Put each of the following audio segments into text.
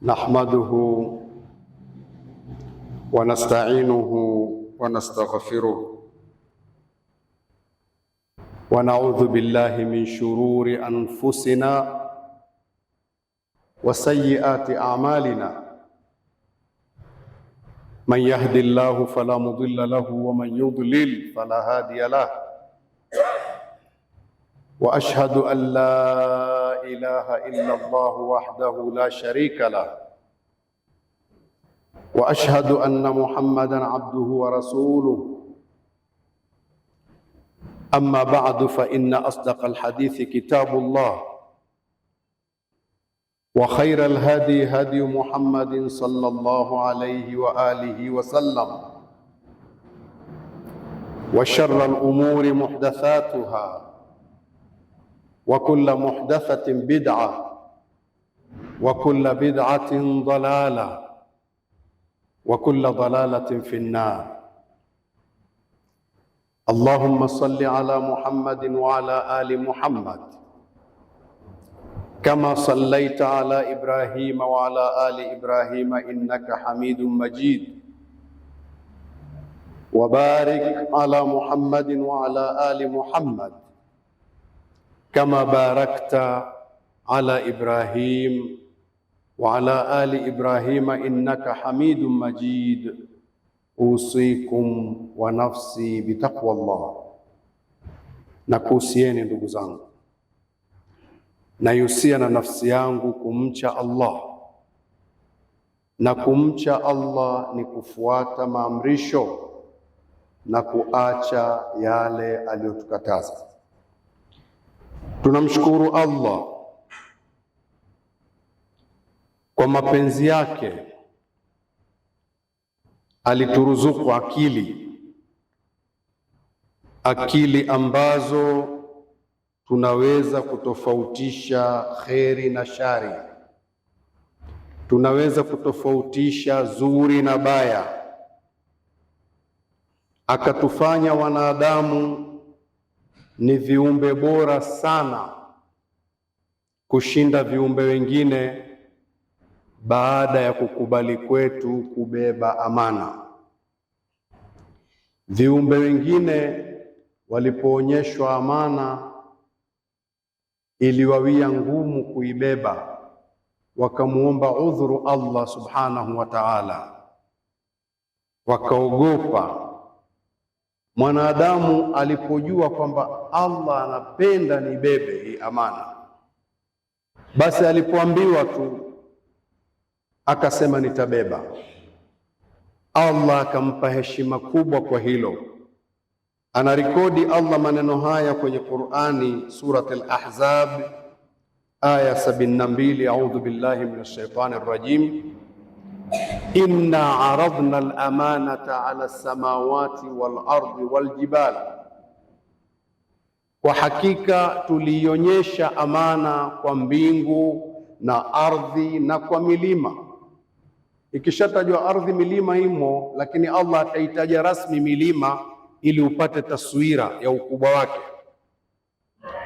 نحمده ونستعينه ونستغفره ونعوذ بالله من شرور أنفسنا وسيئات أعمالنا من يهد الله فلا مضل له ومن يضلل فلا هادي له وأشهد أن لا إله إلا الله وحده لا شريك له وأشهد أن محمدًا عبده ورسوله أما بعد فإن أصدق الحديث كتاب الله وخير الهدي هدي محمد صلى الله عليه وآله وسلم وشر الأمور محدثاتها وكل محدثة بدعة وكل بدعة ضلالة وكل ضلالة في النار. اللهم صل على محمد وعلى آل محمد كما صليت على إبراهيم وعلى آل إبراهيم إنك حميد مجيد وبارك على محمد وعلى آل محمد كما باركت على إبراهيم وعلى آل إبراهيم إنك حميد مجيد. أوصيكم ونفسي بتقوى الله. Nakuhusieni ndugu zangu, naihusia na nafsi yangu kumcha Allah, na kumcha Allah ni kufuata maamrisho na kuacha yale aliyotukataza. Tunamshukuru Allah kwa mapenzi yake alituruzuku akili ambazo tunaweza kutofautisha kheri na shari, tunaweza kutofautisha zuri na baya. Akatufanya wanadamu ni viumbe bora sana kushinda viumbe wengine baada ya kukubali kwetu kubeba amana. Viumbe wengine walipoonyeshwa amana iliwawia ngumu kuibeba, wakamuomba udhuru Allah subhanahu wa ta'ala, wakaogopa. Mwanadamu alipojua kwamba Allah anapenda nibebe hii amana, basi alipoambiwa tu akasema nitabeba. Allah akampa heshima kubwa kwa hilo. Anarekodi Allah maneno haya kwenye Qur'ani, Surat Al-Ahzab aya 72, a'udhu billahi minash shaitani rrajim, inna aradna al-amanata ala as-samawati wal-ardi wal-jibal, kwa hakika tulionyesha amana kwa mbingu na ardhi na kwa milima. Ikishatajwa ardhi, milima imo, lakini Allah ataitaja rasmi milima ili upate taswira ya ukubwa wake.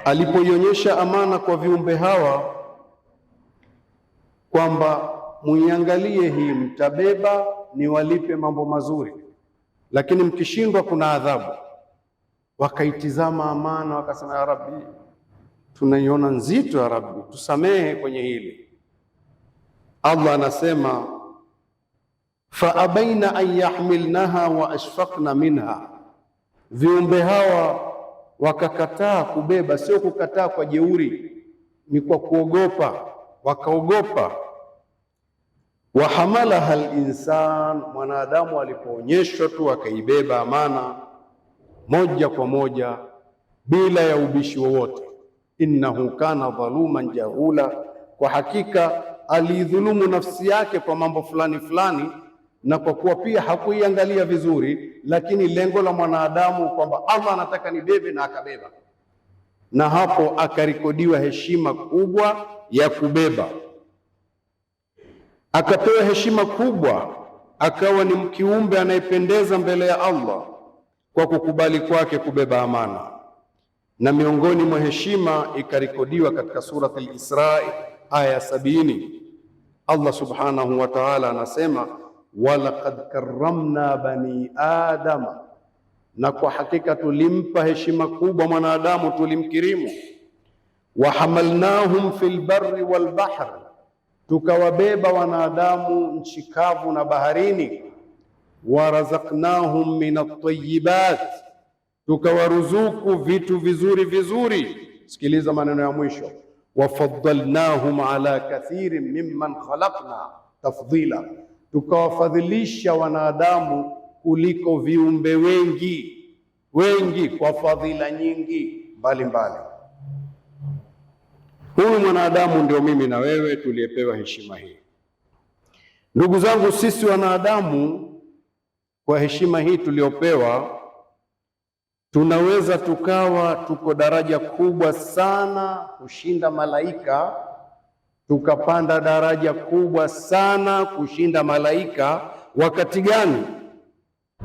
Alipoionyesha amana kwa viumbe hawa kwamba muiangalie hii, mtabeba niwalipe mambo mazuri, lakini mkishindwa kuna adhabu. Wakaitizama amana wakasema, ya Rabbi, tunaiona nzito, ya Rabbi tusamehe kwenye hili. Allah anasema faabaina an yahmilnaha wa ashfaqna minha, viumbe hawa wakakataa kubeba. Sio kukataa kwa jeuri, ni kwa kuogopa, wakaogopa. Wa hamalaha al-insan, mwanadamu alipoonyeshwa tu akaibeba amana moja kwa moja bila ya ubishi wowote. Innahu kana dhaluman jahula, kwa hakika alidhulumu nafsi yake kwa mambo fulani fulani, na kwa kuwa pia hakuiangalia vizuri, lakini lengo la mwanadamu kwamba Allah anataka nibebe, na akabeba, na hapo akarekodiwa heshima kubwa ya kubeba. Akapewa heshima kubwa, akawa ni kiumbe anayependeza mbele ya Allah kwa kukubali kwake kubeba amana. Na miongoni mwa heshima ikarekodiwa katika Surat Al-Isra aya 70, Allah subhanahu wa ta'ala anasema, walaqad karramna bani adama, na kwa hakika tulimpa heshima kubwa mwanadamu, tulimkirimu. Wahamalnahum fil barri wal bahr, tukawabeba wanadamu nchi kavu na baharini. Warazaqnahum min at-tayyibat, tukawaruzuku vitu vizuri vizuri. Sikiliza maneno ya mwisho, wafaddalnahum ala kathirin mimman khalaqna tafdila, tukawafadhilisha wanadamu kuliko viumbe wengi kwa fadhila nyingi mbalimbali. Huyu mwanadamu ndio mimi na wewe tuliyepewa heshima hii. Ndugu zangu, sisi wanadamu kwa heshima hii tuliopewa, tunaweza tukawa tuko daraja kubwa sana kushinda malaika, tukapanda daraja kubwa sana kushinda malaika. Wakati gani?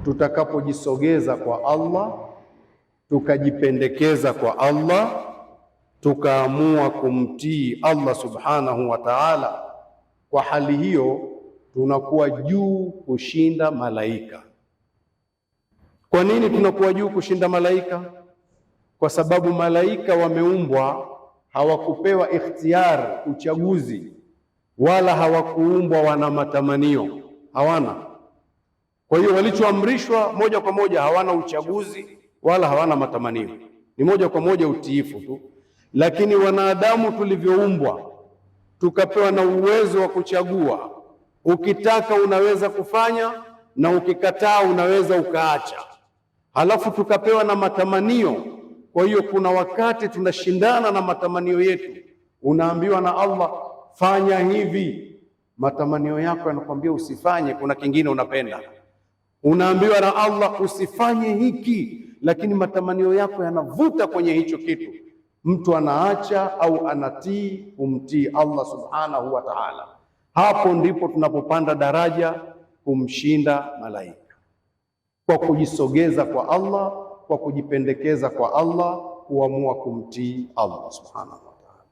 Tutakapojisogeza kwa Allah, tukajipendekeza kwa Allah, tukaamua kumtii Allah subhanahu wa ta'ala. Kwa hali hiyo tunakuwa juu kushinda malaika. Kwa nini tunakuwa juu kushinda malaika? Kwa sababu malaika wameumbwa, hawakupewa ikhtiyar, uchaguzi, wala hawakuumbwa wana matamanio, hawana. Kwa hiyo walichoamrishwa moja kwa moja, hawana uchaguzi wala hawana matamanio, ni moja kwa moja utiifu tu. Lakini wanadamu tulivyoumbwa, tukapewa na uwezo wa kuchagua. Ukitaka unaweza kufanya, na ukikataa unaweza ukaacha. Halafu tukapewa na matamanio. Kwa hiyo kuna wakati tunashindana na matamanio yetu. Unaambiwa na Allah fanya hivi, matamanio yako yanakwambia usifanye, kuna kingine unapenda. Unaambiwa na Allah usifanye hiki, lakini matamanio yako yanavuta kwenye hicho kitu. Mtu anaacha au anatii kumtii Allah subhanahu wa ta'ala. Hapo ndipo tunapopanda daraja kumshinda malaika, kwa kujisogeza kwa Allah, kwa kujipendekeza kwa Allah, kuamua kumtii Allah subhanahu wa ta'ala.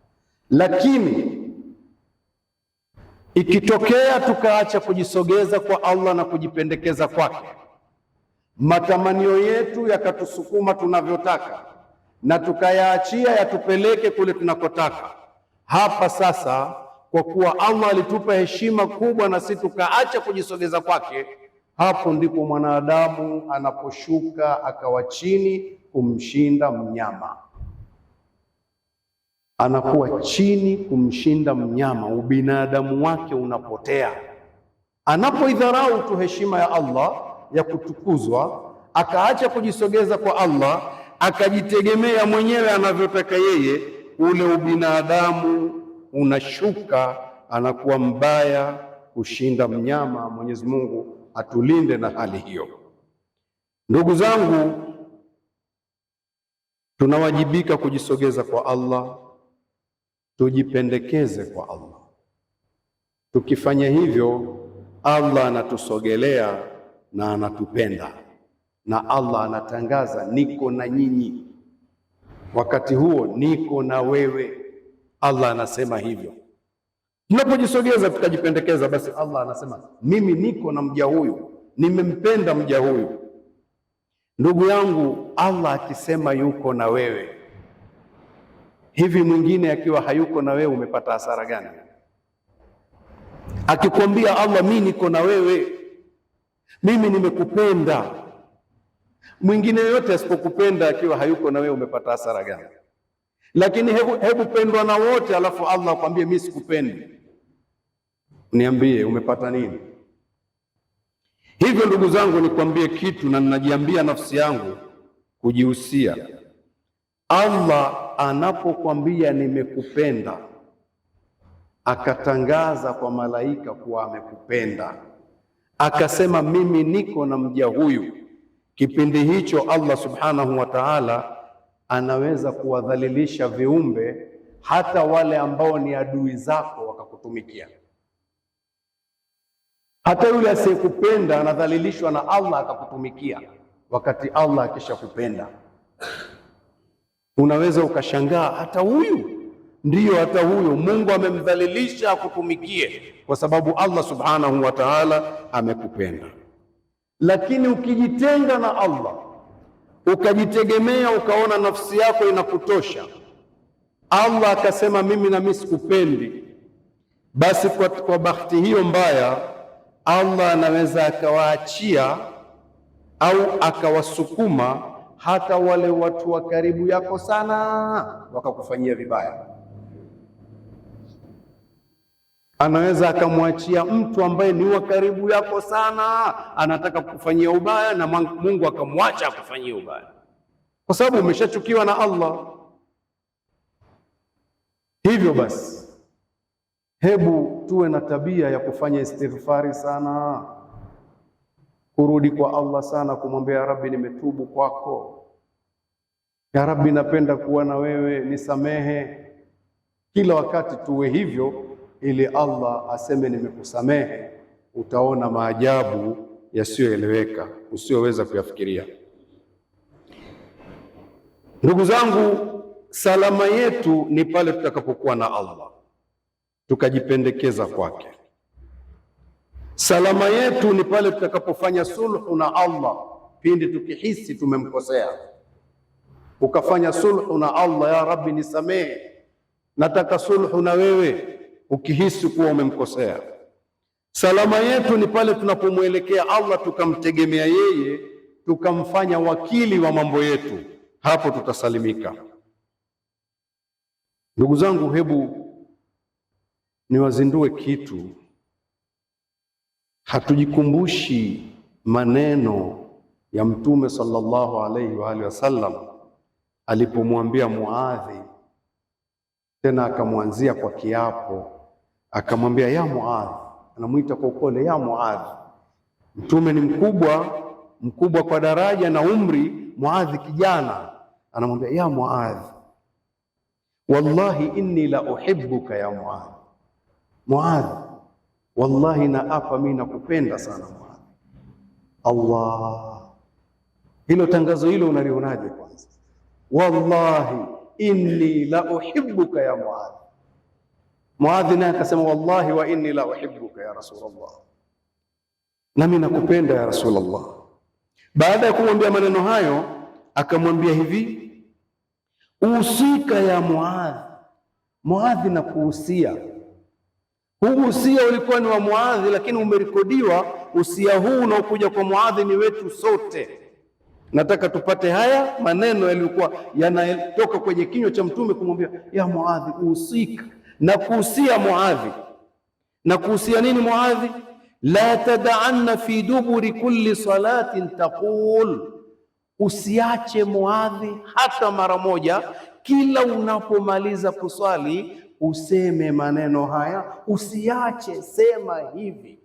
Lakini ikitokea tukaacha kujisogeza kwa Allah na kujipendekeza kwake, matamanio yetu yakatusukuma tunavyotaka na tukayaachia yatupeleke kule tunakotaka, hapa sasa, kwa kuwa Allah alitupa heshima kubwa na sisi tukaacha kujisogeza kwake, hapo ndipo mwanadamu anaposhuka akawa chini kumshinda mnyama. Anakuwa chini kumshinda mnyama, ubinadamu wake unapotea. Anapoidharau tu heshima ya Allah ya kutukuzwa, akaacha kujisogeza kwa Allah, akajitegemea mwenyewe anavyotaka yeye, ule ubinadamu unashuka, anakuwa mbaya kushinda mnyama. Mwenyezi Mungu atulinde na hali hiyo. Ndugu zangu, tunawajibika kujisogeza kwa Allah, tujipendekeze kwa Allah. Tukifanya hivyo, Allah anatusogelea na anatupenda, na Allah anatangaza niko na nyinyi, wakati huo niko na wewe. Allah anasema hivyo. Tunapojisogeza tukajipendekeza, basi Allah anasema mimi niko na mja huyu, nimempenda mja huyu. Ndugu yangu, Allah akisema yuko na wewe, hivi mwingine akiwa hayuko na wewe umepata hasara gani? Akikwambia Allah mimi niko na wewe, mimi nimekupenda, mwingine yote asipokupenda akiwa hayuko na wewe umepata hasara gani? Lakini hebu pendwa na wote, alafu Allah akwambie mimi sikupendi, niambie umepata nini? Hivyo ndugu zangu, nikwambie kitu na ninajiambia nafsi yangu kujihusia. Allah anapokwambia nimekupenda, akatangaza kwa malaika kuwa amekupenda, akasema mimi niko na mja huyu, kipindi hicho Allah subhanahu wa ta'ala anaweza kuwadhalilisha viumbe, hata wale ambao ni adui zako wakakutumikia. Hata yule asiyekupenda anadhalilishwa na Allah akakutumikia, wakati Allah akishakupenda. Unaweza ukashangaa, hata huyu ndiyo hata huyo Mungu amemdhalilisha akutumikie, kwa sababu Allah subhanahu wa ta'ala amekupenda. Lakini ukijitenga na Allah, ukajitegemea, ukaona nafsi yako inakutosha, Allah akasema mimi na mimi sikupendi, basi kwa bahati hiyo mbaya Allah anaweza akawaachia au akawasukuma hata wale watu wa karibu yako sana wakakufanyia vibaya. Anaweza akamwachia mtu ambaye ni wa karibu yako sana, anataka kukufanyia ubaya, na Mungu akamwacha akufanyia ubaya, kwa sababu umeshachukiwa na Allah. Hivyo basi, hebu tuwe na tabia ya kufanya istighfari sana, kurudi kwa Allah sana, kumwambia ya Rabbi, nimetubu kwako, ya Rabbi, napenda kuwa na wewe, nisamehe. Kila wakati tuwe hivyo, ili Allah aseme nimekusamehe. Utaona maajabu yasiyoeleweka, usiyoweza kuyafikiria. Ndugu zangu, salama yetu ni pale tutakapokuwa na Allah, tukajipendekeza kwake. Salama yetu ni pale tutakapofanya sulhu na Allah pindi tukihisi tumemkosea. Ukafanya sulhu na Allah, ya Rabbi nisamehe, nataka sulhu na wewe, ukihisi kuwa umemkosea. Salama yetu ni pale tunapomwelekea Allah, tukamtegemea yeye, tukamfanya wakili wa mambo yetu, hapo tutasalimika. Ndugu zangu, hebu niwazindue kitu. Hatujikumbushi maneno ya Mtume sallallahu alaihi wa alihi wasallam alipomwambia Muadhi, tena akamwanzia kwa kiapo, akamwambia ya Muadhi, anamuita kwa upole, ya Muadhi. Mtume ni mkubwa kwa daraja na umri, Muadhi kijana, anamwambia ya Muadhi, wallahi inni la uhibbuka ya Muadhi. Muadhi, wallahi naapa mimi nakupenda sana Muadhi. Allah, hilo tangazo hilo unalionaje kwanza? Wallahi inni la uhibbuka ya Muadhi. Muadhi naye akasema wallahi wa inni la uhibbuka ya Rasulullah, nami nakupenda ya Rasulullah. Baada ya kumwambia maneno hayo, akamwambia hivi, usika ya Muadhi, Muadhi na kuhusia. Huu usia ulikuwa ni wa Muadhi, lakini umerekodiwa. Usia huu unaokuja kwa Muadhi ni wetu sote. Nataka tupate haya maneno yaliokuwa yanatoka kwenye kinywa cha Mtume kumwambia ya Muadhi, usika na kuhusia Muadhi. Na kuhusia nini Muadhi? La tad'anna fi duburi kulli salatin taqul, usiache Muadhi hata mara moja, kila unapomaliza kuswali useme maneno haya, usiache, sema hivi.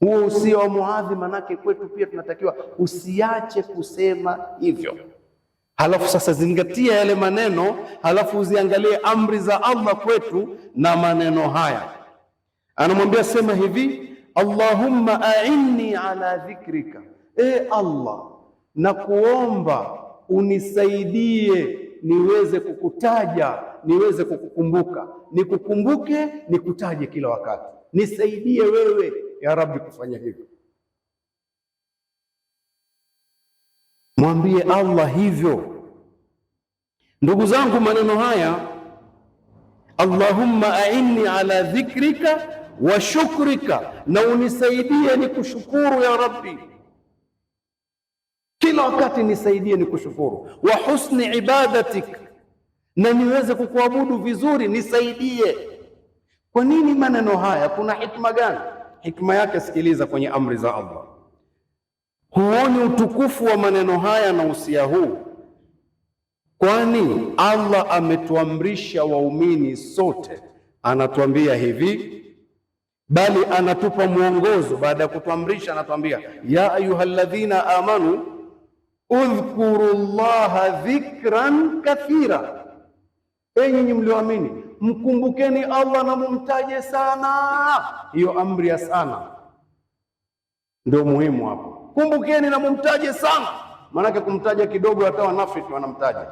Huo usia wa Muadhi, manake kwetu pia tunatakiwa usiache kusema hivyo. Halafu sasa zingatia yale maneno, halafu uziangalie amri za Allah kwetu na maneno haya. Anamwambia sema hivi, Allahumma a'inni ala dhikrika, Allah, na kuomba unisaidie niweze kukutaja, niweze kukukumbuka, nikukumbuke, nikutaje kila wakati. Nisaidie wewe ya Rabbi kufanya hivyo. Mwambie Allah hivyo. Ndugu zangu, maneno haya Allahumma a'inni ala dhikrika wa shukrika, na unisaidie nikushukuru ya Rabbi, kila wakati nisaidie nikushukuru. Wa husni ibadatik, na niweze kukuabudu vizuri, nisaidie. Kwa nini maneno haya? Kuna hikma gani? Hikma yake sikiliza kwenye amri za Allah. Huoni utukufu wa maneno haya na usia huu? Kwani Allah ametuamrisha waumini sote, anatuambia hivi, bali anatupa mwongozo. Baada ya kutuamrisha anatuambia ya ayyuhalladhina amanu udhkuru llaha dhikran kathira, enyi mlioamini mkumbukeni Allah na mumtaje sana. Hiyo amri ya sana ndio muhimu hapo. Kumbukeni na mumtaje sana, maanake kumtaja kidogo hata wanafiki wanamtaja,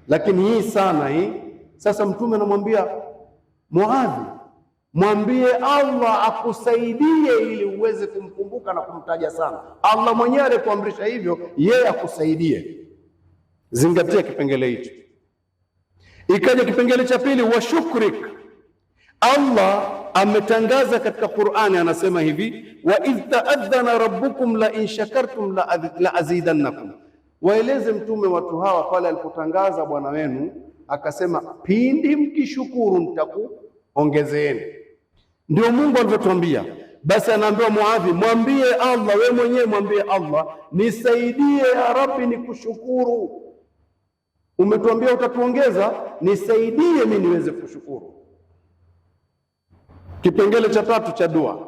lakini hii sana, hii Sasa Mtume anamwambia Muadhi, mwambie Allah akusaidie ili uweze kumkumbuka na kumtaja sana. Allah mwenyewe alikuamrisha hivyo, yeye akusaidie. Zingatia kipengele hicho. Ikaja kipengele cha pili, wa shukrik. Allah ametangaza katika Qur'ani, anasema hivi, wa idh ta'adhana rabbukum la in shakartum la azidannakum. Waeleze Mtume watu hawa pale alipotangaza Bwana wenu akasema, pindi mkishukuru nitakuongezeeni. Ndio Mungu alivyotuambia. Basi anaambiwa Muadhi, mwambie Allah, wewe mwenyewe mwambie Allah, nisaidie ya Rabbi nikushukuru. Umetuambia utatuongeza, nisaidie mimi niweze kushukuru. Kipengele cha tatu cha dua,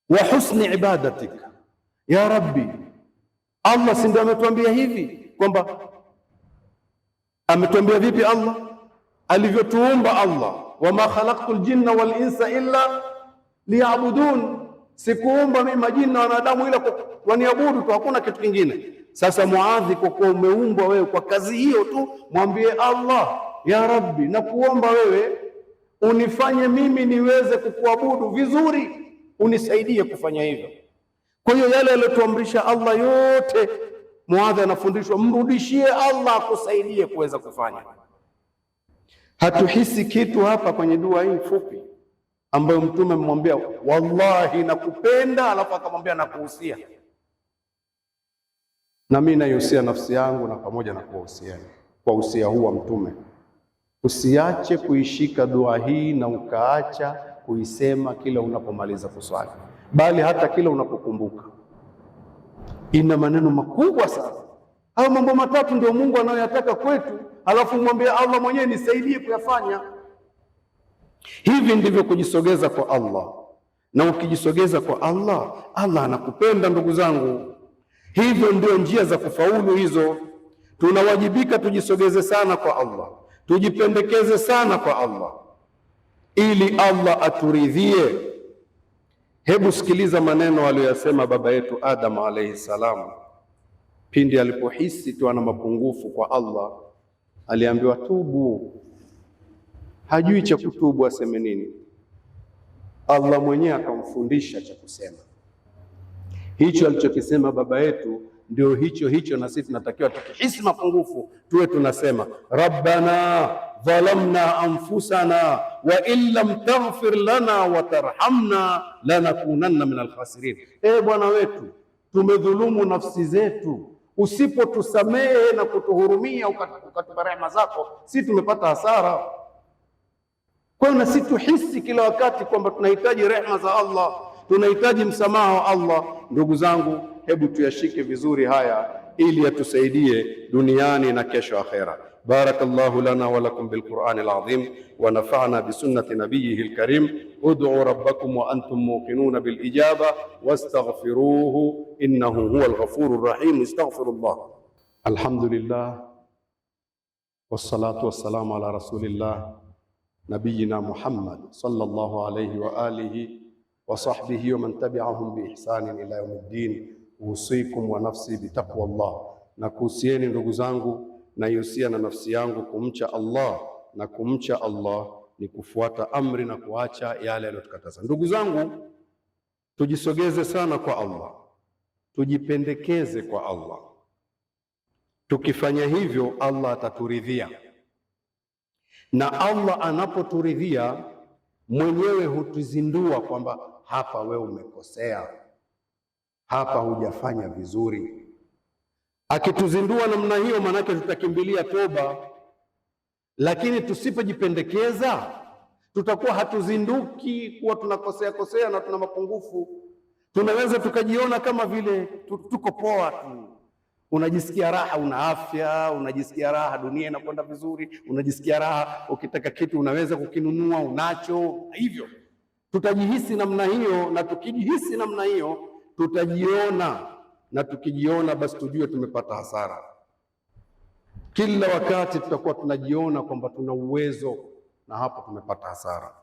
wa husni ibadatika ya Rabbi. Allah si ndio ametuambia hivi kwamba, ametuambia vipi Allah alivyotuumba Allah, wama khalaqtul jinna wal insa illa liya'budun, sikuumba mimi majini na wanadamu ila waniabudu tu, hakuna kitu kingine. Sasa Muadhi, kwa kuwa umeumbwa wewe kwa kazi hiyo tu, mwambie Allah, ya Rabbi, na kuomba wewe unifanye mimi niweze kukuabudu vizuri, unisaidie kufanya hivyo. Kwa hiyo yale aliyotuamrisha Allah yote, Muadhi anafundishwa mrudishie Allah akusaidie kuweza kufanya. Hatuhisi kitu hapa kwenye dua hii fupi ambayo Mtume amemwambia wallahi nakupenda, alafu akamwambia nakuhusia. Na mimi naihusia nafsi yangu na pamoja na kuwahusieni kwa usia huu wa Mtume. Usiache kuishika dua hii na ukaacha kuisema kila unapomaliza kuswali, bali hata kila unapokumbuka. Ina maneno makubwa sana. Hayo mambo matatu ndio Mungu anayoyataka kwetu, alafu mwambie Allah mwenyewe nisaidie kuyafanya. Hivi ndivyo kujisogeza kwa Allah. Na ukijisogeza kwa Allah, Allah anakupenda ndugu zangu. Hivyo ndio njia za kufaulu hizo. Tunawajibika tujisogeze sana kwa Allah, tujipendekeze sana kwa Allah ili Allah aturidhie. Hebu sikiliza maneno aliyosema baba yetu Adam alayhi salam pindi alipohisi tu ana mapungufu kwa Allah. Aliambiwa tubu, hajui cha kutubu aseme nini. Allah mwenyewe akamfundisha cha kusema. Hicho alichokisema baba yetu ndio hicho na sisi tunatakiwa tukihisi mapungufu tuwe tunasema rabbana dhalamna anfusana wa in lam taghfir lana wa tarhamna lanakunanna min alkhasirin. Bwana wetu, tumedhulumu nafsi zetu, usipotusamehe na kutuhurumia ukatupa rehema zako, sisi tumepata hasara. Kwa hiyo na sisi tuhisi kila wakati kwamba tunahitaji rehema za Allah, tunahitaji msamaha wa Allah. Ndugu zangu, hebu tuyashike vizuri haya ili yatusaidie duniani na kesho akhera. Barakallahu lana wa lakum bil Qur'anil azim wa nafa'na bi sunnati nabiyyihil karim. Ud'u rabbakum wa antum muqinuna bil ijaba wastaghfiruhu innahu huwal ghafurur rahim. Astaghfirullah. Alhamdulillah wassalatu wassalamu ala rasulillah nabiyyina Muhammad sallallahu alayhi wa alihi wa sahbihi wa man tabi'ahum bi ihsanin ila yawmiddin. Usikum wa nafsi bitaqwa Allah. Na kuhusieni ndugu zangu na yusia na nafsi yangu kumcha Allah, na kumcha Allah ni kufuata amri na kuacha yale aliyotukataza. Ndugu zangu, tujisogeze sana kwa Allah, tujipendekeze kwa Allah. Tukifanya hivyo Allah ataturidhia, na Allah anapoturidhia mwenyewe hutuzindua kwamba hapa wewe umekosea, hapa hujafanya vizuri. Akituzindua namna hiyo, manake tutakimbilia toba. Lakini tusipojipendekeza, tutakuwa hatuzinduki kuwa tunakosea na tuna mapungufu. Tunaweza tukajiona kama vile tuko poa tu. Unajisikia raha, una afya, unajisikia raha, dunia inakwenda vizuri, unajisikia raha, ukitaka kitu unaweza kukinunua, unacho. Hivyo tutajihisi namna hiyo, na tukijihisi namna hiyo tutajiona, na tukijiona basi tujue tumepata hasara. Kila wakati tutakuwa tunajiona kwamba tuna uwezo, na hapo tumepata hasara.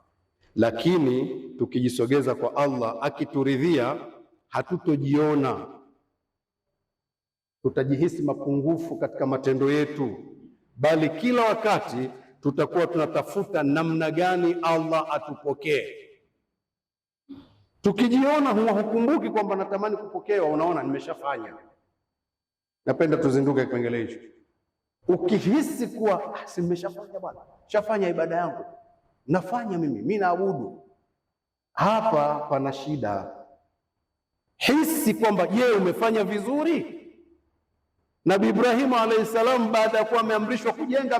Lakini tukijisogeza kwa Allah, akituridhia, hatutojiona, tutajihisi mapungufu katika matendo yetu, bali kila wakati tutakuwa tunatafuta namna gani Allah atupokee. Tukijiona hukumbuki kwamba natamani kupokewa, unaona nimeshafanya. Napenda tuzinduke kipengele hicho. Ukihisi kuwa si nimeshafanya bwana, shafanya ibada yangu, nafanya mimi naabudu, hapa pana shida. Hisi kwamba je, umefanya vizuri? Nabii Ibrahim alayhi salam, baada ya kuwa ameamrishwa kujenga,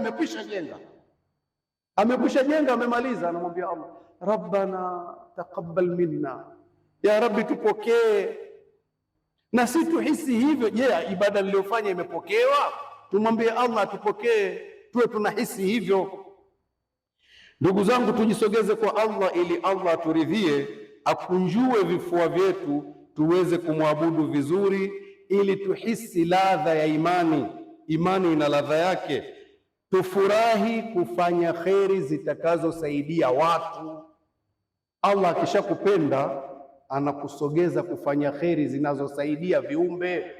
amekwisha jenga, amemaliza, anamwambia Allah, rabbana taqabbal minna, ya rabbi tupokee. Na si tuhisi hivyo, je, ibada niliyofanya imepokewa? Tumwambie Allah atupokee, tuwe tunahisi hivyo. Ndugu zangu, tujisogeze kwa Allah ili Allah aturidhie, akunjue vifua vyetu tuweze kumwabudu vizuri, ili tuhisi ladha ya imani. Imani ina ladha yake. Tufurahi kufanya kheri zitakazosaidia watu. Allah akishakupenda anakusogeza kufanya kheri zinazosaidia viumbe.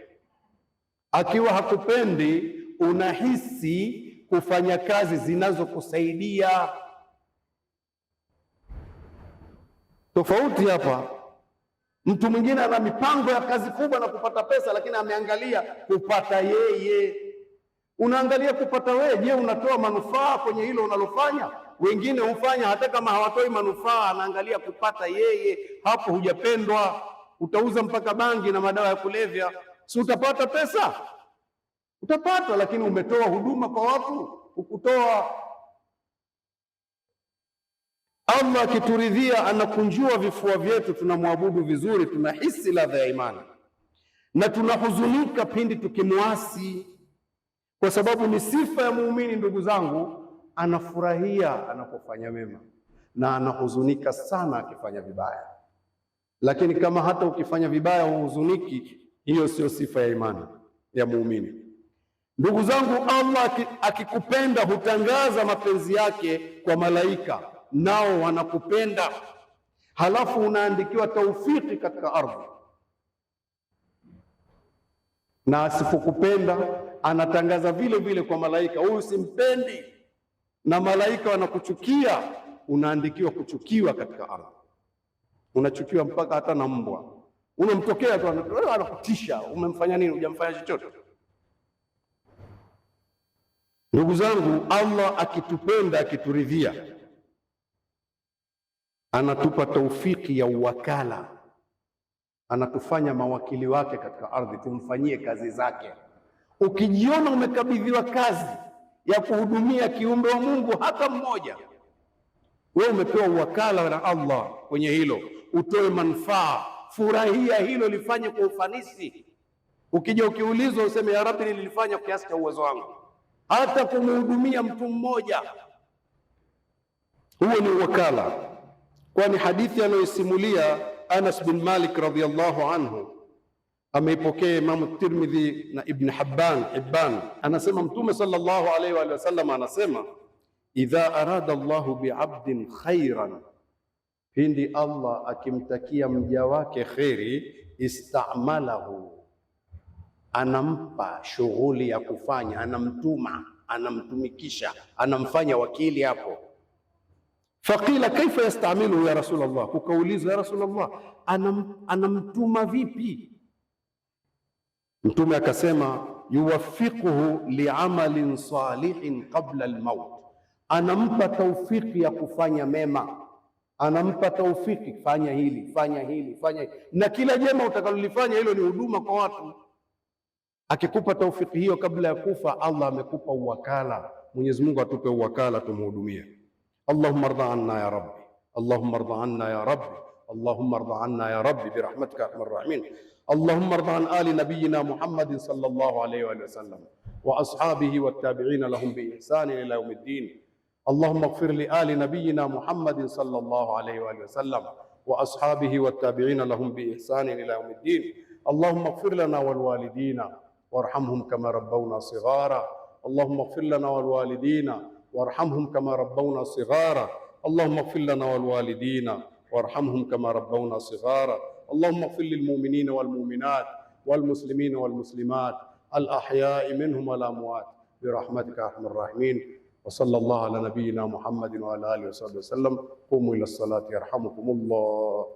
Akiwa hakupendi, unahisi kufanya kazi zinazokusaidia. Tofauti hapa, mtu mwingine ana mipango ya kazi kubwa na kupata pesa, lakini ameangalia kupata yeye. Unaangalia kupata wewe, je, unatoa manufaa kwenye hilo unalofanya? Wengine hufanya hata kama hawatoi manufaa, anaangalia kupata yeye. Hapo hujapendwa. Utauza mpaka bangi na madawa ya kulevya, si utapata pesa? Utapata, lakini umetoa huduma kwa watu, ukutoa. Allah akituridhia, anakunjua vifua vyetu, tunamwabudu vizuri, tunahisi ladha ya imani, na tunahuzunika pindi tukimwasi, kwa sababu ni sifa ya muumini. Ndugu zangu, anafurahia anapofanya mema na anahuzunika sana akifanya vibaya. Lakini kama hata ukifanya vibaya huhuzuniki, hiyo sio sifa ya imani ya muumini. Ndugu zangu, Allah akikupenda hutangaza mapenzi yake kwa malaika, nao wanakupenda, halafu unaandikiwa taufiki katika ardhi. Na asipokupenda anatangaza vile vile kwa malaika, huyu simpendi, na malaika wanakuchukia, unaandikiwa kuchukiwa katika ardhi. Unachukiwa mpaka hata na mbwa, unamtokea tu anakutisha. Umemfanya nini? Hujamfanya chochote. Ndugu zangu, Allah akitupenda, akituridhia, anatupa taufiki ya uwakala, anatufanya mawakili wake katika ardhi, tumfanyie kazi zake. Ukijiona umekabidhiwa kazi ya kuhudumia kiumbe wa Mungu hata mmoja, wewe umepewa uwakala na Allah kwenye hilo, utoe manufaa, furahia hilo, lifanye kwa ufanisi. Ukija ukiulizwa useme ya Rabbi, nilifanya kiasi cha uwezo wangu, hata kumhudumia mtu mmoja. Huo ni uwakala. Kwani hadithi anayosimulia Anas bin Malik radhiyallahu anhu ameipokea Imam Tirmidhi na Ibn Hibban, anasema Mtume sallallahu alaihi wa sallam anasema, idha arada Allahu bi'abdin khairan, pindi Allah akimtakia mja wake kheri, istamalahu, anampa shughuli ya kufanya, anamtuma, anamtumikisha, anamfanya wakili hapo. Faqila kaifa yastamiluhu ya Rasulullah, kukaulizwa ya Rasulullah, anamtuma vipi? Mtume akasema, yuwaffiquhu liamalin salihin qabla almaut, anampa taufiki ya kufanya mema, anampa taufiki, fanya hili, fanya hili, fanya hili. Na kila jema utakalolifanya hilo ni huduma kwa watu. Akikupa taufiki hiyo kabla ya kufa, Allah amekupa uwakala. Mwenyezi Mungu atupe uwakala tumhudumie. Allahumma arda anna ya Rabbi, Allahumma arda anna ya Rabbi, Allahumma arda anna ya Rabbi birahmatika arhamar rahimin. Allahumma arda an ali nabiyyina Muhammadin sallallahu alayhi wa sallam wa ashabihi wattabi'ina lahum bi ihsan ila yawmiddin. Allahumma ighfir li ali nabiyyina Muhammadin sallallahu alayhi wa sallam wa ashabihi wattabi'ina lahum bi ihsan ila yawmiddin. Allahumma ighfir lana wal walidina warhamhum kama rabbawna sighara. Allahumma ighfir lana wal walidina warhamhum kama rabbawna sighara. Allahumma ighfir lana wal walidina warhamhum kama rabbawna sighara. اللهم اغفر للمؤمنين والمؤمنات والمسلمين والمسلمات الأحياء منهم والأموات برحمتك يا أرحم الراحمين. Wa sallallahu ala nabiyyina Muhammadin wa ala alihi wa sahbihi wasallam. Qumu ila salati yarhamukumullah.